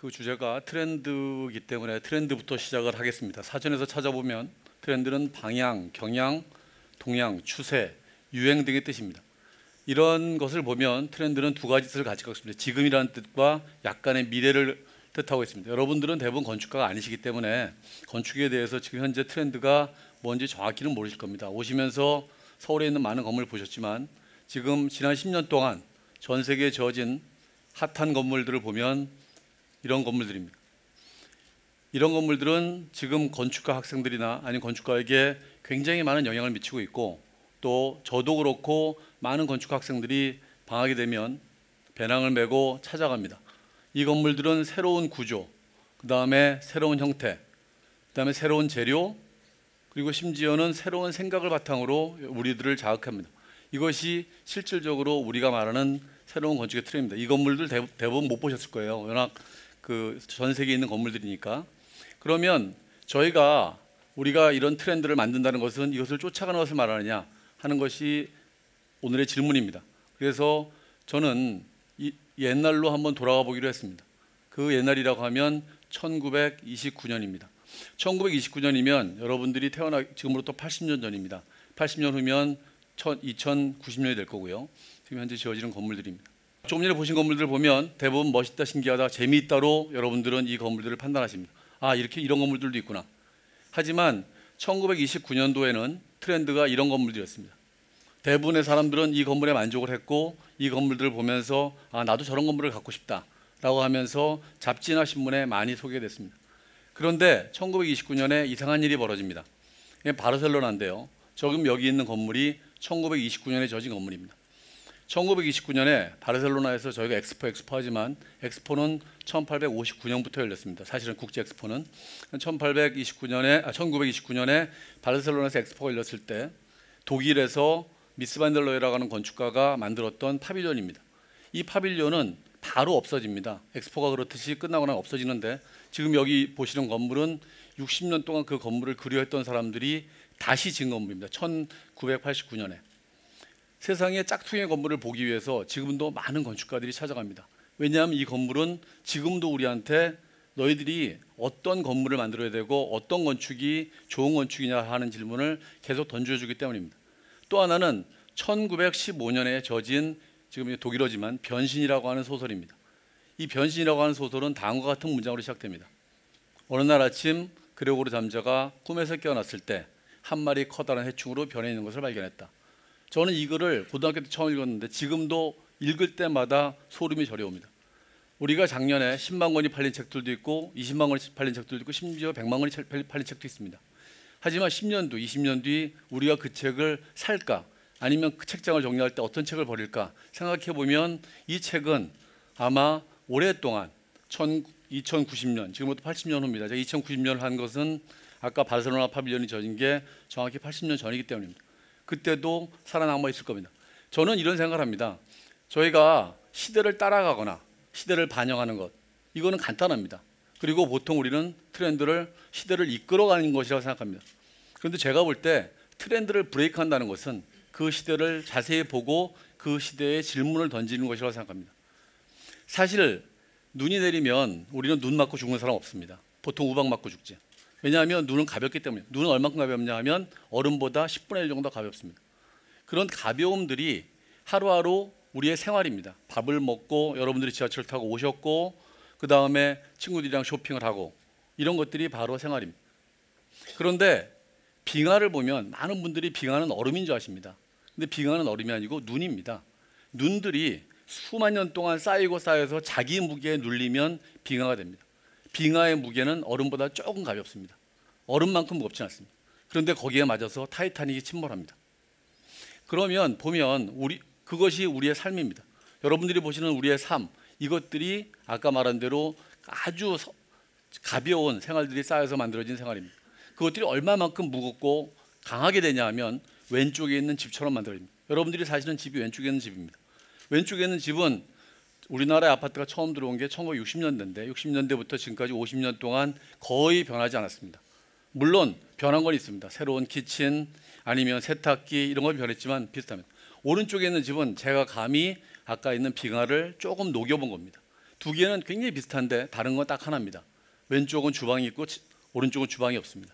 그 주제가 트렌드이기 때문에 트렌드부터 시작을 하겠습니다. 사전에서 찾아보면 트렌드는 방향, 경향, 동향, 추세, 유행 등의 뜻입니다. 이런 것을 보면 트렌드는 두 가지 뜻을 가지고 있습니다. 지금이라는 뜻과 약간의 미래를 뜻하고 있습니다. 여러분들은 대부분 건축가가 아니시기 때문에 건축에 대해서 지금 현재 트렌드가 뭔지 정확히는 모르실 겁니다. 오시면서 서울에 있는 많은 건물을 보셨지만 지금 지난 10년 동안 전 세계에 지어진 핫한 건물들을 보면 이런 건물들입니다. 이런 건물들은 지금 건축가 학생들이나 아니면 건축가에게 굉장히 많은 영향을 미치고 있고, 또 저도 그렇고 많은 건축가 학생들이 방학이 되면 배낭을 메고 찾아갑니다. 이 건물들은 새로운 구조, 그 다음에 새로운 형태, 그 다음에 새로운 재료, 그리고 심지어는 새로운 생각을 바탕으로 우리들을 자극합니다. 이것이 실질적으로 우리가 말하는 새로운 건축의 트렌드입니다. 이 건물들 대부분 못 보셨을 거예요. 워낙 그 전 세계에 있는 건물들이니까. 그러면 우리가 이런 트렌드를 만든다는 것은 이것을 쫓아가는 것을 말하느냐 하는 것이 오늘의 질문입니다. 그래서 저는 옛날로 한번 돌아가 보기로 했습니다. 그 옛날이라고 하면 1929년입니다. 1929년이면 여러분들이 지금으로부터 80년 전입니다. 80년 후면 2090년이 될 거고요. 지금 현재 지어지는 건물들입니다. 조금 전에 보신 건물들을 보면 대부분 멋있다, 신기하다, 재미있다로 여러분들은 이 건물들을 판단하십니다. 아, 이런 건물들도 있구나. 하지만 1929년도에는 트렌드가 이런 건물들이었습니다. 대부분의 사람들은 이 건물에 만족을 했고 이 건물들을 보면서 아, 나도 저런 건물을 갖고 싶다 라고 하면서 잡지나 신문에 많이 소개됐습니다. 그런데 1929년에 이상한 일이 벌어집니다. 이게 바르셀로나인데요. 지금 여기 있는 건물이 1929년에 지어진 건물입니다. 1929년에 바르셀로나에서 저희가 엑스포 하지만 엑스포는 1859년부터 열렸습니다. 사실은 국제 엑스포는 1929년에 바르셀로나에서 엑스포가 열렸을 때 독일에서 미스 반델러이라고 하는 건축가가 만들었던 파빌리온입니다. 이 파빌리온은 바로 없어집니다. 엑스포가 그렇듯이 끝나고 나면 없어지는데 지금 여기 보시는 건물은 60년 동안 그 건물을 그리워했던 사람들이 다시 지은 건물입니다. 1989년에. 세상의 짝퉁의 건물을 보기 위해서 지금도 많은 건축가들이 찾아갑니다. 왜냐하면 이 건물은 지금도 우리한테 너희들이 어떤 건물을 만들어야 되고 어떤 건축이 좋은 건축이냐 하는 질문을 계속 던져주기 때문입니다. 또 하나는 1915년에 저진 지금 독일어지만 변신이라고 하는 소설입니다. 이 변신이라고 하는 소설은 다음과 같은 문장으로 시작됩니다. 어느 날 아침 그레고르 잠자가 꿈에서 깨어났을 때 한 마리 커다란 해충으로 변해 있는 것을 발견했다. 저는 이거를 고등학교 때 처음 읽었는데 지금도 읽을 때마다 소름이 저려옵니다. 우리가 작년에 10만 권이 팔린 책들도 있고 20만 권이 팔린 책들도 있고 심지어 100만 권이 팔린 책도 있습니다. 하지만 10년 뒤, 20년 뒤 우리가 그 책을 살까 아니면 그 책장을 정리할 때 어떤 책을 버릴까 생각해 보면 이 책은 아마 오랫동안 2090년, 지금부터 80년 후입니다. 제가 2090년을 한 것은 아까 바르셀로나 파빌리온이 지어진 게 정확히 80년 전이기 때문입니다. 그때도 살아남아 있을 겁니다. 저는 이런 생각을 합니다. 저희가 시대를 따라가거나 시대를 반영하는 것, 이거는 간단합니다. 그리고 보통 우리는 트렌드를 시대를 이끌어가는 것이라고 생각합니다. 그런데 제가 볼 때 트렌드를 브레이크한다는 것은 그 시대를 자세히 보고 그 시대에 질문을 던지는 것이라고 생각합니다. 사실 눈이 내리면 우리는 눈 맞고 죽는 사람 없습니다. 보통 우박 맞고 죽지. 왜냐하면 눈은 가볍기 때문에. 눈은 얼마큼 가볍냐 하면 얼음보다 10분의 1 정도 가볍습니다. 그런 가벼움들이 하루하루 우리의 생활입니다. 밥을 먹고 여러분들이 지하철 타고 오셨고 그 다음에 친구들이랑 쇼핑을 하고 이런 것들이 바로 생활입니다. 그런데 빙하를 보면 많은 분들이 빙하는 얼음인 줄 아십니다. 근데 빙하는 얼음이 아니고 눈입니다. 눈들이 수만 년 동안 쌓여서 자기 무게에 눌리면 빙하가 됩니다. 빙하의 무게는 얼음보다 조금 가볍습니다. 얼음만큼 무겁지 않습니다. 그런데 거기에 맞아서 타이타닉이 침몰합니다. 그러면 보면 그것이 우리의 삶입니다. 여러분들이 보시는 우리의 삶, 이것들이 아까 말한 대로 아주 가벼운 생활들이 쌓여서 만들어진 생활입니다. 그것들이 얼마만큼 무겁고 강하게 되냐 하면 왼쪽에 있는 집처럼 만들어집니다. 여러분들이 사시는 집이 왼쪽에 있는 집입니다. 왼쪽에 있는 집은 우리나라의 아파트가 처음 들어온 게 1960년대인데 60년대부터 지금까지 50년 동안 거의 변하지 않았습니다. 물론 변한 건 있습니다. 새로운 키친 아니면 세탁기 이런 건 변했지만 비슷합니다. 오른쪽에 있는 집은 제가 감히 아까 있는 빙하를 조금 녹여본 겁니다. 두 개는 굉장히 비슷한데 다른 건 딱 하나입니다. 왼쪽은 주방이 있고 오른쪽은 주방이 없습니다.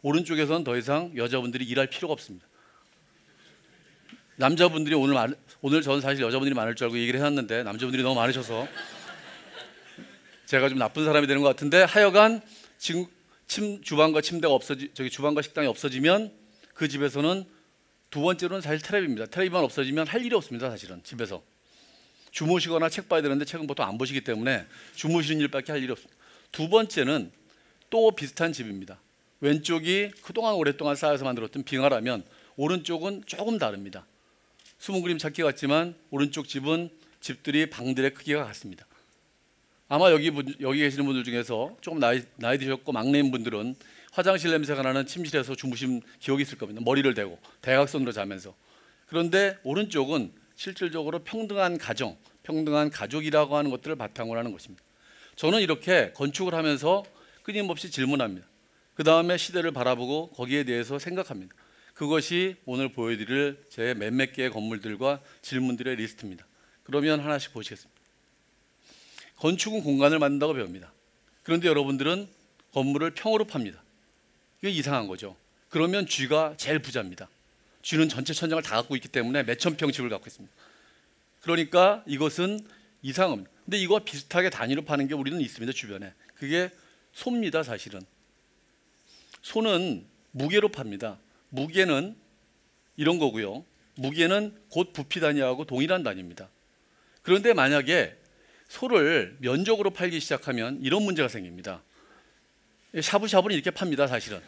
오른쪽에서는 더 이상 여자분들이 일할 필요가 없습니다. 남자분들이 오늘 저는 사실 여자분들이 많을 줄 알고 얘기를 해놨는데 남자분들이 너무 많으셔서 제가 좀 나쁜 사람이 되는 것 같은데, 하여간 지금 주방과 침대가 주방과 식당이 없어지면 그 집에서는 두 번째로는 사실 텔레비입니다. 텔레비만 없어지면 할 일이 없습니다. 사실은 집에서 주무시거나 책 봐야 되는데 책은 보통 안 보시기 때문에 주무시는 일밖에 할 일이 없습니다. 두 번째는 또 비슷한 집입니다. 왼쪽이 그동안 오랫동안 쌓아서 만들었던 빙하라면 오른쪽은 조금 다릅니다. 숨은 그림 찾기 같지만 오른쪽 집은 집들이 방들의 크기가 같습니다. 아마 여기 계시는 분들 중에서 조금 나이 드셨고 막내인 분들은 화장실 냄새가 나는 침실에서 주무신 기억이 있을 겁니다. 머리를 대고 대각선으로 자면서. 그런데 오른쪽은 실질적으로 평등한 가정, 평등한 가족이라고 하는 것들을 바탕으로 하는 것입니다. 저는 이렇게 건축을 하면서 끊임없이 질문합니다. 그 다음에 시대를 바라보고 거기에 대해서 생각합니다. 그것이 오늘 보여드릴 제 몇몇 개의 건물들과 질문들의 리스트입니다. 그러면 하나씩 보시겠습니다. 건축은 공간을 만든다고 배웁니다. 그런데 여러분들은 건물을 평으로 팝니다. 이게 이상한 거죠. 그러면 쥐가 제일 부자입니다. 쥐는 전체 천장을 다 갖고 있기 때문에 몇천 평 집을 갖고 있습니다. 그러니까 이것은 이상합니다. 근데 이거 비슷하게 단위로 파는 게 우리는 있습니다. 주변에. 그게 소입니다. 사실은. 소는 무게로 팝니다. 무게는 이런 거고요. 무게는 곧 부피 단위하고 동일한 단위입니다. 그런데 만약에 소를 면적으로 팔기 시작하면 이런 문제가 생깁니다. 샤브샤브는 이렇게 팝니다. 사실은.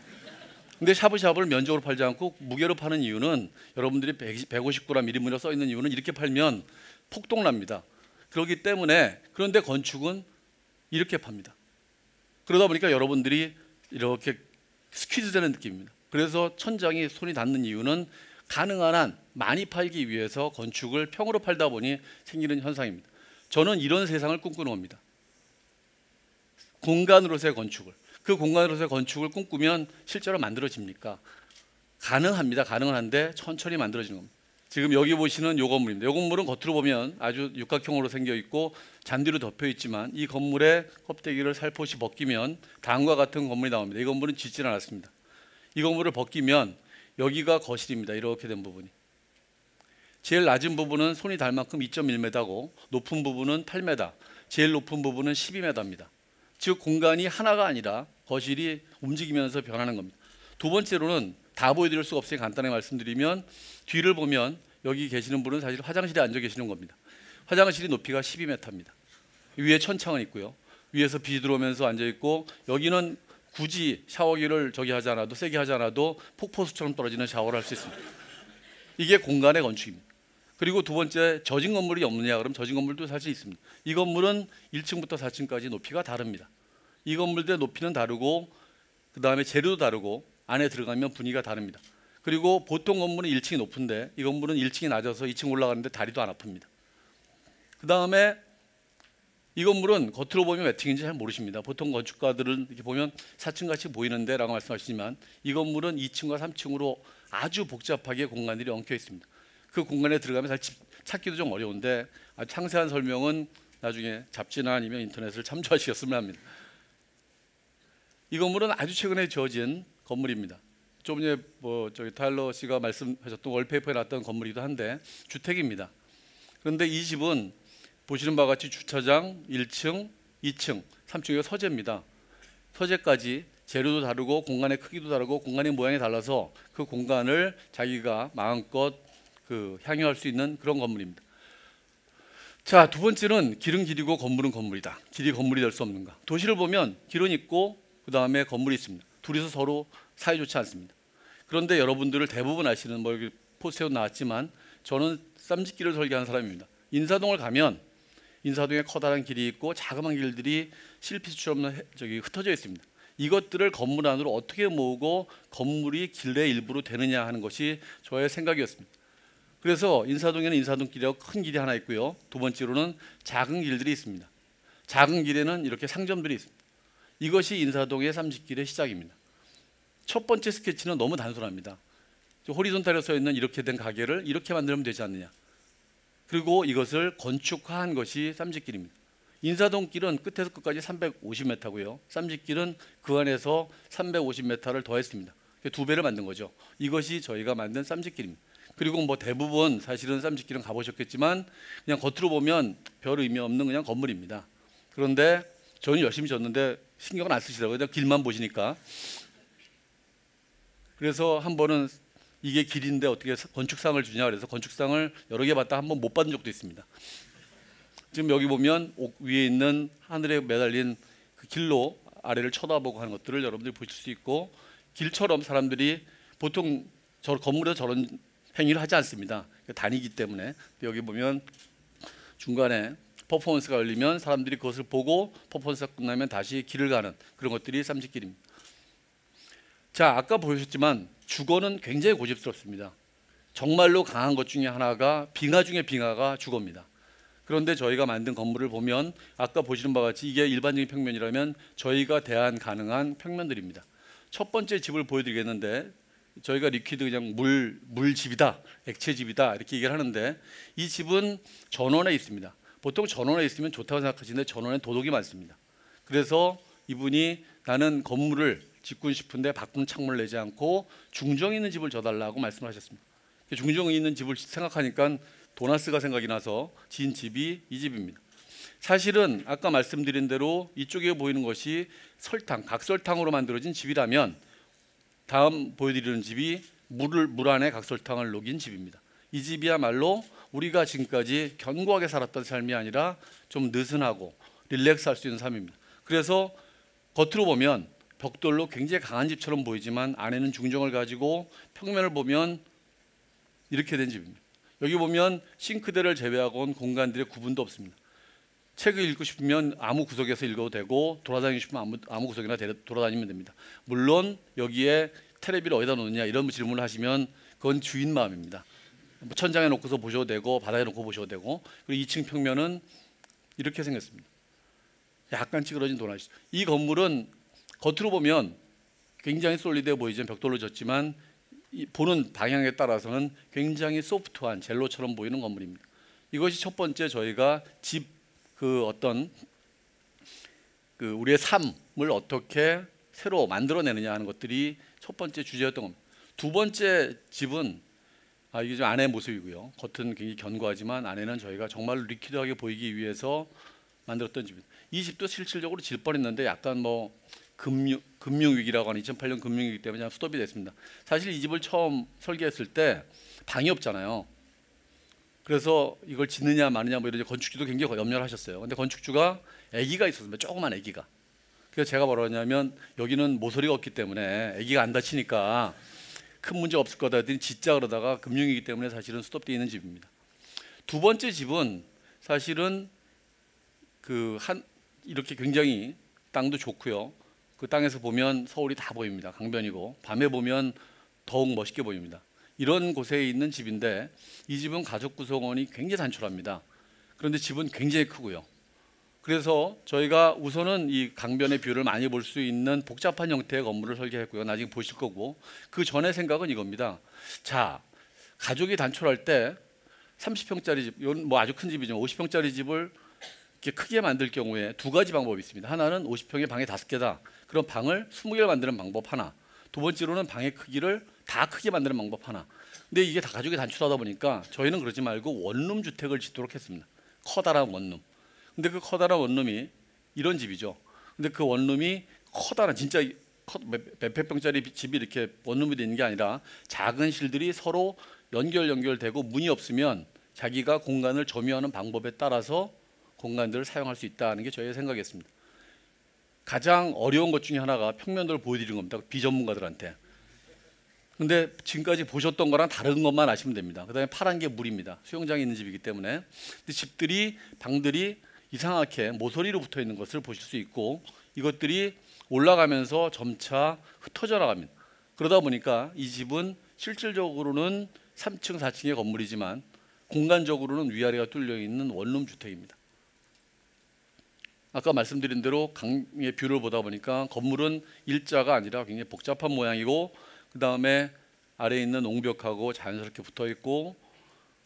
근데 샤브샤브를 면적으로 팔지 않고 무게로 파는 이유는, 여러분들이 150g 1인분이라고 써 있는 이유는 이렇게 팔면 폭동납니다. 그렇기 때문에. 그런데 건축은 이렇게 팝니다. 그러다 보니까 여러분들이 이렇게 스퀴즈 되는 느낌입니다. 그래서 천장이 손이 닿는 이유는 가능한 한 많이 팔기 위해서 건축을 평으로 팔다 보니 생기는 현상입니다. 저는 이런 세상을 꿈꾸는 겁니다. 공간으로서의 건축을. 그 공간으로서의 건축을 꿈꾸면 실제로 만들어집니까? 가능합니다. 가능은 한데 천천히 만들어지는 겁니다. 지금 여기 보시는 이 건물입니다. 이 건물은 겉으로 보면 아주 육각형으로 생겨 있고 잔디로 덮여 있지만 이 건물의 껍데기를 살포시 벗기면 다음과 같은 건물이 나옵니다. 이 건물은 짓지는 않았습니다. 이 건물을 벗기면 여기가 거실입니다. 이렇게 된 부분이. 제일 낮은 부분은 손이 닿을 만큼 2.1m고 높은 부분은 8m, 제일 높은 부분은 12m입니다. 즉 공간이 하나가 아니라 거실이 움직이면서 변하는 겁니다. 두 번째로는 다 보여드릴 수가 없으니 간단하게 말씀드리면, 뒤를 보면 여기 계시는 분은 사실 화장실에 앉아 계시는 겁니다. 화장실이 높이가 12m입니다. 위에 천창은 있고요. 위에서 빛이 들어오면서 앉아 있고, 여기는 굳이 샤워기를 하지 않아도, 세게 하지 않아도 폭포수처럼 떨어지는 샤워를 할 수 있습니다. 이게 공간의 건축입니다. 그리고 두 번째, 젖은 건물이 없느냐? 그럼 젖은 건물도 사실 있습니다. 이 건물은 1층부터 4층까지 높이가 다릅니다. 이 건물들의 높이는 다르고 그 다음에 재료도 다르고 안에 들어가면 분위기가 다릅니다. 그리고 보통 건물은 1층이 높은데 이 건물은 1층이 낮아서 2층 올라가는데 다리도 안 아픕니다. 그 다음에 이 건물은 겉으로 보면 몇 층인지 잘 모르십니다. 보통 건축가들은 이렇게 보면 4층 같이 보이는데 라고 말씀하시지만, 이 건물은 2층과 3층으로 아주 복잡하게 공간들이 엉켜 있습니다. 그 공간에 들어가면 사실 찾기도 좀 어려운데 아주 상세한 설명은 나중에 잡지나 아니면 인터넷을 참조하시겠으면 합니다. 이 건물은 아주 최근에 지어진 건물입니다. 좀 전에 타일러 씨가 말씀하셨던 월페이퍼에 나왔던 건물이기도 한데 주택입니다. 그런데 이 집은 보시는 바와 같이 주차장 1층, 2층, 3층이 서재입니다. 서재까지 재료도 다르고 공간의 크기도 다르고 공간의 모양이 달라서 그 공간을 자기가 마음껏 향유할 수 있는 그런 건물입니다. 자, 두 번째는 길은 길이고 건물은 건물이다. 길이 건물이 될 수 없는가? 도시를 보면 길은 있고 그 다음에 건물이 있습니다. 둘이서 서로 사이 좋지 않습니다. 그런데 여러분들을 대부분 아시는 여기 포스트에도 나왔지만 저는 쌈짓길을 설계한 사람입니다. 인사동을 가면 인사동에 커다란 길이 있고 자그마한 길들이 실핏줄처럼 흩어져 있습니다. 이것들을 건물 안으로 어떻게 모으고 건물이 길의 일부로 되느냐 하는 것이 저의 생각이었습니다. 그래서 인사동에는 인사동길이라고 큰 길이 하나 있고요. 두 번째로는 작은 길들이 있습니다. 작은 길에는 이렇게 상점들이 있습니다. 이것이 인사동의 쌈짓길의 시작입니다. 첫 번째 스케치는 너무 단순합니다. 호리존탈에 서 있는 이렇게 된 가게를 이렇게 만들면 되지 않느냐. 그리고 이것을 건축화한 것이 쌈짓길입니다. 인사동길은 끝에서 끝까지 350m고요. 쌈짓길은 그 안에서 350m를 더했습니다. 2배를 만든 거죠. 이것이 저희가 만든 쌈짓길입니다. 그리고 뭐 대부분 사실은 쌈짓길은 가보셨겠지만 그냥 겉으로 보면 별 의미 없는 그냥 건물입니다. 그런데 저는 열심히 졌는데 신경을 안 쓰시더라고요. 그냥 길만 보시니까. 그래서 한 번은 이게 길인데 어떻게 건축상을 주냐 그래서 건축상을 여러 개 받다 한 번 못 받은 적도 있습니다. 지금 여기 보면 위에 있는 하늘에 매달린 그 길로 아래를 쳐다보고 하는 것들을 여러분들이 보실 수 있고, 길처럼 사람들이 보통 저 건물에서 저런 행위를 하지 않습니다. 다니기 때문에. 여기 보면 중간에 퍼포먼스가 열리면 사람들이 그것을 보고 퍼포먼스가 끝나면 다시 길을 가는 그런 것들이 쌈짓길입니다. 자, 아까 보셨지만 주거는 굉장히 고집스럽습니다. 정말로 강한 것 중에 하나가 빙하 중에 빙하가 주거입니다. 그런데 저희가 만든 건물을 보면 아까 보시는 바와 같이 이게 일반적인 평면이라면 저희가 대안 가능한 평면들입니다. 첫 번째 집을 보여드리겠는데, 저희가 리퀴드 그냥 물집이다, 액체집이다 이렇게 얘기를 하는데, 이 집은 전원에 있습니다. 보통 전원에 있으면 좋다고 생각하시는데 전원에 도둑이 많습니다. 그래서 이분이 나는 건물을 짓고 싶은데 밖으로 창문을 내지 않고 중정이 있는 집을 줘달라고 말씀을 하셨습니다. 중정이 있는 집을 생각하니까 도나스가 생각이 나서 지은 집이 이 집입니다. 사실은 아까 말씀드린 대로 이쪽에 보이는 것이 설탕, 각설탕으로 만들어진 집이라면 다음 보여드리는 집이 물 안에 각설탕을 녹인 집입니다. 이 집이야말로 우리가 지금까지 견고하게 살았던 삶이 아니라 좀 느슨하고 릴렉스할 수 있는 삶입니다. 그래서 겉으로 보면 벽돌로 굉장히 강한 집처럼 보이지만 안에는 중정을 가지고 평면을 보면 이렇게 된 집입니다. 여기 보면 싱크대를 제외하고는 공간들의 구분도 없습니다. 책을 읽고 싶으면 아무 구석에서 읽어도 되고 돌아다니고 싶으면 아무 구석이나 돌아다니면 됩니다. 물론 여기에 테레비를 어디다 놓느냐 이런 질문을 하시면 그건 주인 마음입니다. 천장에 놓고서 보셔도 되고 바닥에 놓고 보셔도 되고, 그리고 2층 평면은 이렇게 생겼습니다. 약간 찌그러진 도나시. 이 건물은 겉으로 보면 굉장히 솔리드해 보이지만 벽돌로 졌지만 보는 방향에 따라서는 굉장히 소프트한 젤로처럼 보이는 건물입니다. 이것이 첫 번째 저희가 집 우리의 삶을 어떻게 새로 만들어내느냐 하는 것들이 첫 번째 주제였던 겁니다. 두 번째 집은 이게 좀 안의 모습이고요. 겉은 굉장히 견고하지만 안에는 저희가 정말 리퀴드하게 보이기 위해서 만들었던 집입니다. 이 집도 실질적으로 질 뻔했는데 약간 뭐 금융위기라고 하는 2008년 금융위기 때문에 스톱이 됐습니다. 사실 이 집을 처음 설계했을 때 방이 없잖아요. 그래서 이걸 짓느냐 마느냐 뭐 이런 건축주도 굉장히 염려를 하셨어요. 근데 건축주가 아기가 있었습니다. 조그만 아기가. 그래서 제가 뭐라 하냐면 여기는 모서리가 없기 때문에 아기가 안 다치니까 큰 문제 없을 거다 했더니 짓자 그러다가 금융위기 때문에 사실은 스톱되어 있는 집입니다. 두 번째 집은 사실은 이렇게 굉장히 땅도 좋고요. 그 땅에서 보면 서울이 다 보입니다. 강변이고 밤에 보면 더욱 멋있게 보입니다. 이런 곳에 있는 집인데 이 집은 가족 구성원이 굉장히 단촐합니다. 그런데 집은 굉장히 크고요. 그래서 저희가 우선은 이 강변의 뷰를 많이 볼 수 있는 복잡한 형태의 건물을 설계했고요. 나중에 보실 거고, 그 전에 생각은 이겁니다. 자, 가족이 단촐할 때 30평짜리 집, 이건 뭐 아주 큰 집이죠. 50평짜리 집을 이렇게 크게 만들 경우에 두 가지 방법이 있습니다. 하나는 50평의 방이 5개다. 그럼 방을 20개를 만드는 방법 하나. 두 번째로는 방의 크기를 다 크게 만드는 방법 하나. 근데 이게 다 가족이 단촐하다 보니까 저희는 그러지 말고 원룸 주택을 짓도록 했습니다. 커다란 원룸. 근데 그 커다란 원룸이 이런 집이죠. 근데 그 원룸이 커다란 진짜 몇백 평짜리 집이 이렇게 원룸이 되는 게 아니라 작은 실들이 서로 연결되고 문이 없으면 자기가 공간을 점유하는 방법에 따라서 공간들을 사용할 수 있다는 게 저희의 생각이었습니다. 가장 어려운 것 중에 하나가 평면도를 보여드리는 겁니다. 비전문가들한테. 근데 지금까지 보셨던 거랑 다른 것만 아시면 됩니다. 그다음에 파란 게 물입니다. 수영장이 있는 집이기 때문에. 근데 방들이 이상하게 모서리로 붙어 있는 것을 보실 수 있고, 이것들이 올라가면서 점차 흩어져 나갑니다. 그러다 보니까 이 집은 실질적으로는 3층, 4층의 건물이지만 공간적으로는 위아래가 뚫려 있는 원룸 주택입니다. 아까 말씀드린 대로 강의 뷰를 보다 보니까 건물은 일자가 아니라 굉장히 복잡한 모양이고, 그 다음에 아래에 있는 옹벽하고 자연스럽게 붙어 있고,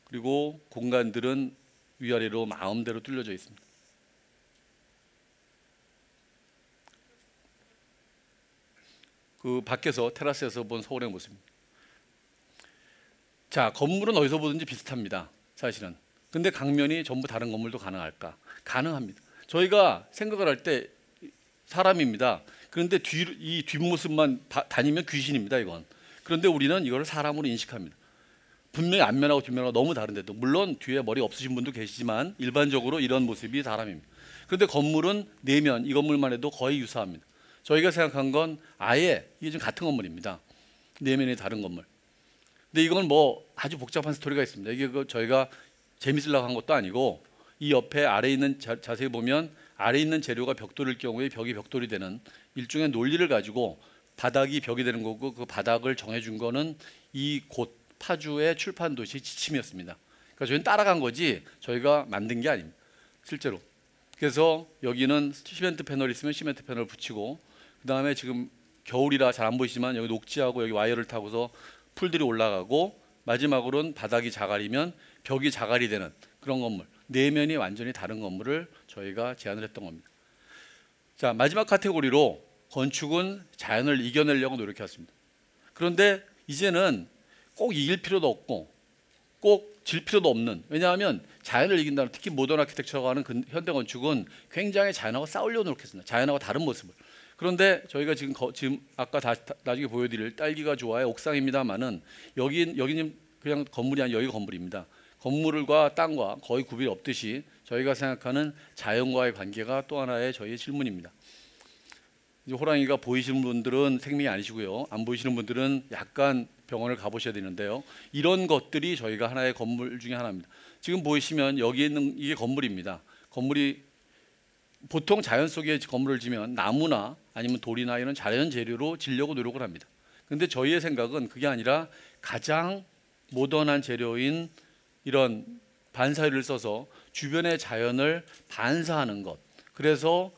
그리고 공간들은 위아래로 마음대로 뚫려져 있습니다. 그 밖에서 테라스에서 본 서울의 모습입니다. 자, 건물은 어디서 보든지 비슷합니다. 사실은. 근데 강면이 전부 다른 건물도 가능할까? 가능합니다. 저희가 생각을 할 때 사람입니다. 그런데 이 뒷모습만 다니면 귀신입니다. 이건. 그런데 우리는 이걸 사람으로 인식합니다. 분명히 앞면하고 뒷면하고 너무 다른데도, 물론 뒤에 머리 없으신 분도 계시지만 일반적으로 이런 모습이 사람입니다. 그런데 건물은 내면, 이 건물만 해도 거의 유사합니다. 저희가 생각한 건 아예 이게 좀 같은 건물입니다. 내면이 다른 건물. 근데 이건 뭐 아주 복잡한 스토리가 있습니다. 이게 저희가 재밌으려고 한 것도 아니고, 이 옆에 아래에 있는 자세히 보면 아래에 있는 재료가 벽돌일 경우에 벽이 벽돌이 되는 일종의 논리를 가지고 바닥이 벽이 되는 거고, 그 바닥을 정해준 거는 이 곳 파주의 출판 도시 지침이었습니다. 그러니까 저희는 따라간 거지 저희가 만든 게 아닙니다. 실제로. 그래서 여기는 시멘트 패널 있으면 시멘트 패널 붙이고, 그 다음에 지금 겨울이라 잘 안 보이시지만 여기 녹지하고 여기 와이어를 타고서 풀들이 올라가고, 마지막으로는 바닥이 자갈이면 벽이 자갈이 되는 그런 건물, 내면이 완전히 다른 건물을 저희가 제안을 했던 겁니다. 자, 마지막 카테고리로 건축은 자연을 이겨내려고 노력했습니다. 그런데 이제는 꼭 이길 필요도 없고 꼭 질 필요도 없는, 왜냐하면 자연을 이긴다는, 특히 모던 아키텍처라고 하는 현대 건축은 굉장히 자연하고 싸우려고 노력했습니다. 자연하고 다른 모습을. 그런데 저희가 지금 아까 나중에 보여드릴 딸기가 좋아의 옥상입니다만은 여기는 그냥 건물이 아니라 여기 건물입니다. 건물과 땅과 거의 구별이 없듯이 저희가 생각하는 자연과의 관계가 또 하나의 저희의 질문입니다. 이제 호랑이가 보이시는 분들은 생명이 아니시고요, 안 보이시는 분들은 약간 병원을 가보셔야 되는데요. 이런 것들이 저희가 하나의 건물 중에 하나입니다. 지금 보이시면 여기 있는 이게 건물입니다. 건물이 보통 자연 속에 건물을 지면 나무나 아니면 돌이나 이런 자연 재료로 지려고 노력을 합니다. 그런데 저희의 생각은 그게 아니라 가장 모던한 재료인 이런 반사유를 써서 주변의 자연을 반사하는 것. 그래서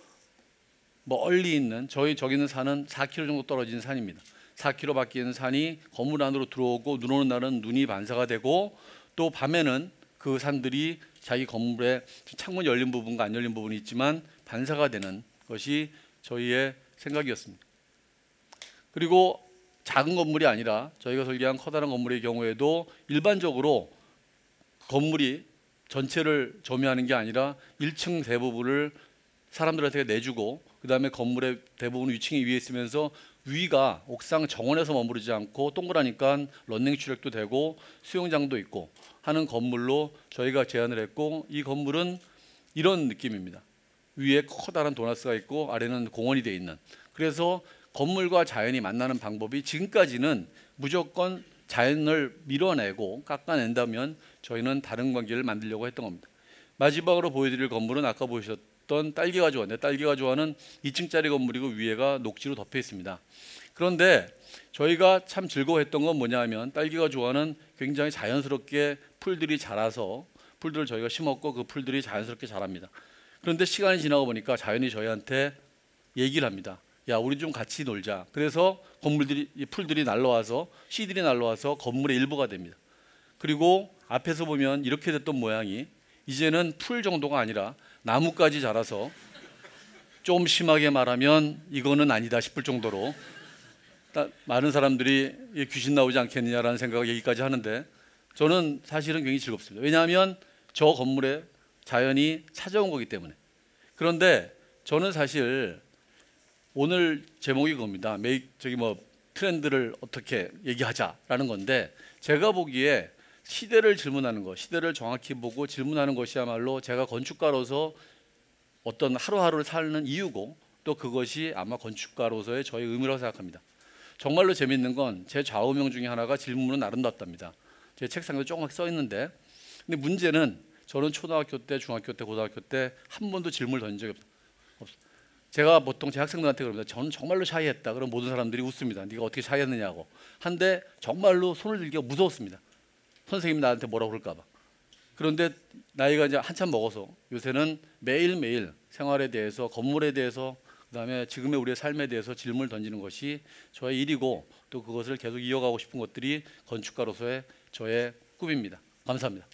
멀리 있는 저기는 산은 4km 정도 떨어진 산입니다. 4km밖에 있는 산이 건물 안으로 들어오고, 눈 오는 날은 눈이 반사가 되고, 또 밤에는 그 산들이 자기 건물에 창문 열린 부분과 안 열린 부분이 있지만 반사가 되는 것이 저희의 생각이었습니다. 그리고 작은 건물이 아니라 저희가 설계한 커다란 건물의 경우에도 일반적으로 건물이 전체를 점유하는 게 아니라 1층 대부분을 사람들한테 내주고, 그 다음에 건물의 대부분 위층이 위에 있으면서 위가 옥상 정원에서 머무르지 않고 동그라니까 런닝 트랙도 되고 수영장도 있고 하는 건물로 저희가 제안을 했고, 이 건물은 이런 느낌입니다. 위에 커다란 도나스가 있고 아래는 공원이 되어 있는, 그래서 건물과 자연이 만나는 방법이 지금까지는 무조건 자연을 밀어내고 깎아낸다면 저희는 다른 관계를 만들려고 했던 겁니다. 마지막으로 보여드릴 건물은 아까 보셨던 딸기가 좋아인데, 딸기가 좋아는 2층짜리 건물이고 위에가 녹지로 덮여 있습니다. 그런데 저희가 참 즐거워했던 건 뭐냐 하면, 딸기가 좋아는 굉장히 자연스럽게 풀들이 자라서, 풀들을 저희가 심었고 그 풀들이 자연스럽게 자랍니다. 그런데 시간이 지나고 보니까 자연이 저희한테 얘기를 합니다. 야, 우리 좀 같이 놀자. 그래서 풀들이 날라와서, 씨들이 날라와서 건물의 일부가 됩니다. 그리고 앞에서 보면 이렇게 됐던 모양이 이제는 풀 정도가 아니라 나무까지 자라서, 좀 심하게 말하면 이거는 아니다 싶을 정도로 많은 사람들이 귀신 나오지 않겠느냐라는 생각을 얘기까지 하는데, 저는 사실은 굉장히 즐겁습니다. 왜냐하면 저 건물에 자연이 찾아온 거기 때문에. 그런데 저는 사실 오늘 제목이 그겁니다. 트렌드를 어떻게 얘기하자라는 건데, 제가 보기에 시대를 질문하는 것, 시대를 정확히 보고 질문하는 것이야말로 제가 건축가로서 어떤 하루하루를 사는 이유고, 또 그것이 아마 건축가로서의 저의 의미라고 생각합니다. 정말로 재밌는 건 제 좌우명 중에 하나가 질문은 아름답답니다. 제 책상에 조금씩 써 있는데, 근데 문제는 저는 초등학교 때, 중학교 때, 고등학교 때 한 번도 질문을 던진 적이 없어요. 제가 보통 제 학생들한테 그럽니다. 저는 정말로 샤이했다. 그럼 모든 사람들이 웃습니다. 네가 어떻게 샤이했느냐고. 한데 정말로 손을 들기가 무서웠습니다. 선생님이 나한테 뭐라고 그럴까 봐. 그런데 나이가 이제 한참 먹어서 요새는 매일매일 생활에 대해서, 건물에 대해서, 그다음에 지금의 우리의 삶에 대해서 질문을 던지는 것이 저의 일이고, 또 그것을 계속 이어가고 싶은 것들이 건축가로서의 저의 꿈입니다. 감사합니다.